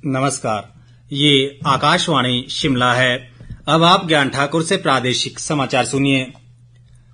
नमस्कार, ये आकाशवाणी शिमला है। अब आप ज्ञान ठाकुर से प्रादेशिक समाचार सुनिए।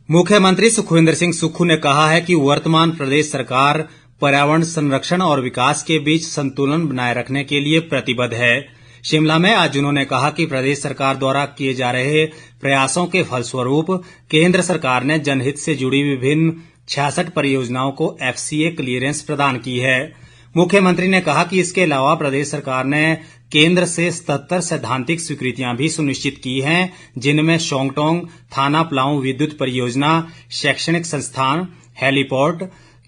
मुख्यमंत्री सुखविंदर सिंह सुक्खू ने कहा है कि वर्तमान प्रदेश सरकार पर्यावरण संरक्षण और विकास के बीच संतुलन बनाए रखने के लिए प्रतिबद्ध है। शिमला में आज उन्होंने कहा कि प्रदेश सरकार द्वारा किए जा रहे प्रयासों के फलस्वरूप केंद्र सरकार ने जनहित से जुड़ी विभिन्न 66 परियोजनाओं को FCA क्लीयरेंस प्रदान की है। मुख्यमंत्री ने कहा कि इसके अलावा प्रदेश सरकार ने केंद्र से 77 सैद्धांतिक स्वीकृतियां भी सुनिश्चित की हैं, जिनमें शोंगटोंग थाना प्लाऊ विद्युत परियोजना, शैक्षणिक संस्थान, हेलीपोर्ट,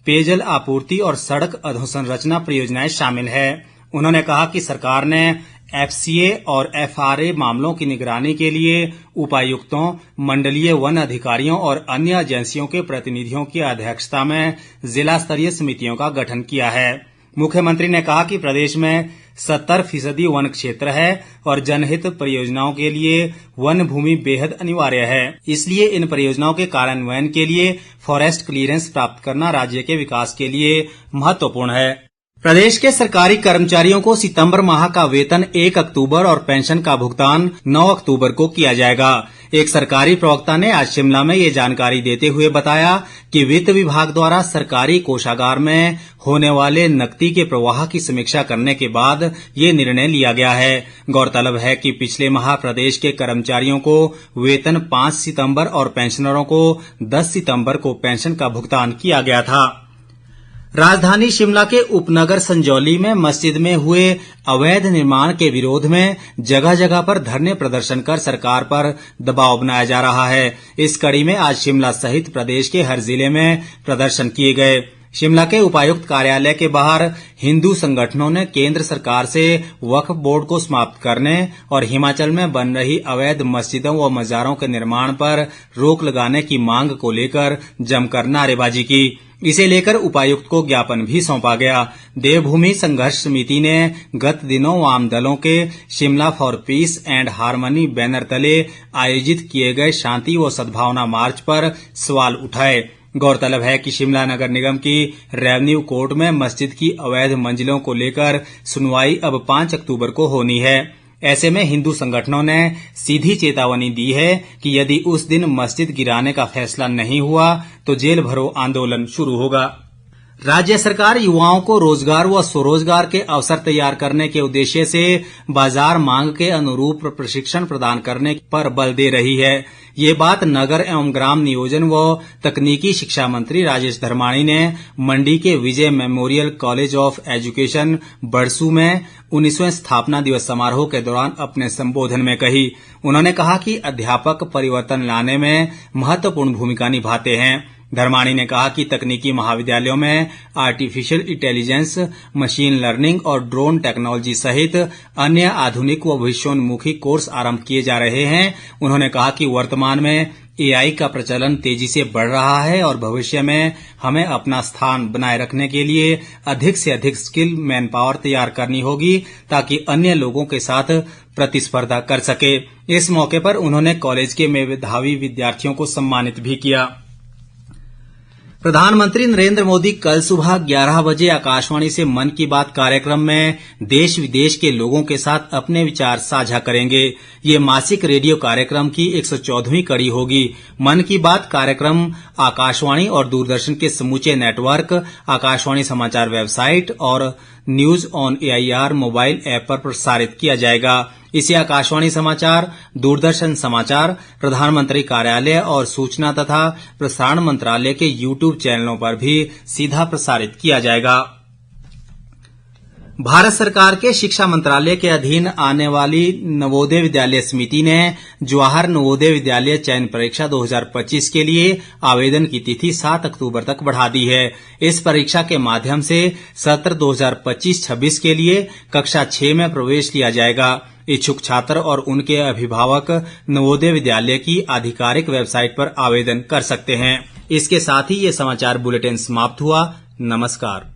पेयजल आपूर्ति और सड़क अधोसंरचना परियोजनाएं शामिल है। उन्होंने कहा कि सरकार ने FCA और FRA मामलों की निगरानी के लिए उपायुक्तों, मंडलीय वन अधिकारियों और अन्य एजेंसियों के प्रतिनिधियों की अध्यक्षता में जिला स्तरीय समितियों का गठन किया है। मुख्यमंत्री ने कहा कि प्रदेश में 70% वन क्षेत्र है और जनहित परियोजनाओं के लिए वन भूमि बेहद अनिवार्य है। इसलिए इन परियोजनाओं के कार्यान्वयन के लिए फॉरेस्ट क्लीयरेंस प्राप्त करना राज्य के विकास के लिए महत्वपूर्ण है। प्रदेश के सरकारी कर्मचारियों को सितंबर माह का वेतन 1 अक्टूबर और पेंशन का भुगतान 9 अक्टूबर को किया जाएगा। एक सरकारी प्रवक्ता ने आज शिमला में ये जानकारी देते हुए बताया कि वित्त विभाग द्वारा सरकारी कोषागार में होने वाले नकदी के प्रवाह की समीक्षा करने के बाद ये निर्णय लिया गया है। गौरतलब है कि पिछले माह प्रदेश के कर्मचारियों को वेतन 5 सितंबर और पेंशनरों को 10 सितंबर को पेंशन का भुगतान किया गया था। राजधानी शिमला के उपनगर संजौली में मस्जिद में हुए अवैध निर्माण के विरोध में जगह जगह पर धरने प्रदर्शन कर सरकार पर दबाव बनाया जा रहा है। इस कड़ी में आज शिमला सहित प्रदेश के हर जिले में प्रदर्शन किए गए। शिमला के उपायुक्त कार्यालय के बाहर हिंदू संगठनों ने केंद्र सरकार से वक्फ बोर्ड को समाप्त करने और हिमाचल में बन रही अवैध मस्जिदों व मजारों के निर्माण पर रोक लगाने की मांग को लेकर जमकर नारेबाजी की। इसे लेकर उपायुक्त को ज्ञापन भी सौंपा गया। देवभूमि संघर्ष समिति ने गत दिनों वाम दलों के Shimla for piece and harmony banner तले आयोजित किए गए शांति व सद्भावना मार्च पर सवाल उठाए। गौरतलब है कि शिमला नगर निगम की रेवेन्यू कोर्ट में मस्जिद की अवैध मंजिलों को लेकर सुनवाई अब 5 अक्टूबर को होनी है। ऐसे में हिंदू संगठनों ने सीधी चेतावनी दी है कि यदि उस दिन मस्जिद गिराने का फैसला नहीं हुआ तो जेल भरो आंदोलन शुरू होगा। राज्य सरकार युवाओं को रोजगार व स्वरोजगार के अवसर तैयार करने के उद्देश्य से बाजार मांग के अनुरूप प्रशिक्षण प्रदान करने पर बल दे रही है। ये बात नगर एवं ग्राम नियोजन व तकनीकी शिक्षा मंत्री राजेश धर्माणी ने मंडी के विजय मेमोरियल कॉलेज ऑफ एजुकेशन बड़सू में 19वें स्थापना दिवस समारोह के दौरान अपने संबोधन में कही। उन्होंने कहा कि अध्यापक परिवर्तन लाने में महत्वपूर्ण भूमिका निभाते हैं। धर्माणी ने कहा कि तकनीकी महाविद्यालयों में आर्टिफिशियल इंटेलिजेंस, मशीन लर्निंग और ड्रोन टेक्नोलॉजी सहित अन्य आधुनिक व भविष्योन्मुखी कोर्स आरंभ किए जा रहे हैं। उन्होंने कहा कि वर्तमान में AI का प्रचलन तेजी से बढ़ रहा है और भविष्य में हमें अपना स्थान बनाए रखने के लिए अधिक से अधिक स्किल मैन पावर तैयार करनी होगी ताकि अन्य लोगों के साथ प्रतिस्पर्धा कर सके। इस मौके पर उन्होंने कॉलेज के मेधावी विद्यार्थियों को सम्मानित भी किया। प्रधानमंत्री नरेंद्र मोदी कल सुबह 11 बजे आकाशवाणी से मन की बात कार्यक्रम में देश विदेश के लोगों के साथ अपने विचार साझा करेंगे। ये मासिक रेडियो कार्यक्रम की 114वीं कड़ी होगी। मन की बात कार्यक्रम आकाशवाणी और दूरदर्शन के समूचे नेटवर्क, आकाशवाणी समाचार वेबसाइट और news on AIR mobile app पर प्रसारित किया जाएगा। इसे आकाशवाणी समाचार, दूरदर्शन समाचार, प्रधानमंत्री कार्यालय और सूचना तथा प्रसारण मंत्रालय के YouTube चैनलों पर भी सीधा प्रसारित किया जाएगा। भारत सरकार के शिक्षा मंत्रालय के अधीन आने वाली नवोदय विद्यालय समिति ने जवाहर नवोदय विद्यालय चयन परीक्षा 2025 के लिए आवेदन की तिथि 7 अक्टूबर तक बढ़ा दी है। इस परीक्षा के माध्यम से सत्र 2025-26 के लिए कक्षा 6 में प्रवेश लिया जाएगा। इच्छुक छात्र और उनके अभिभावक नवोदय विद्यालय की आधिकारिक वेबसाइट पर आवेदन कर सकते हैं। इसके साथ ही ये समाचार बुलेटिन समाप्त हुआ। नमस्कार।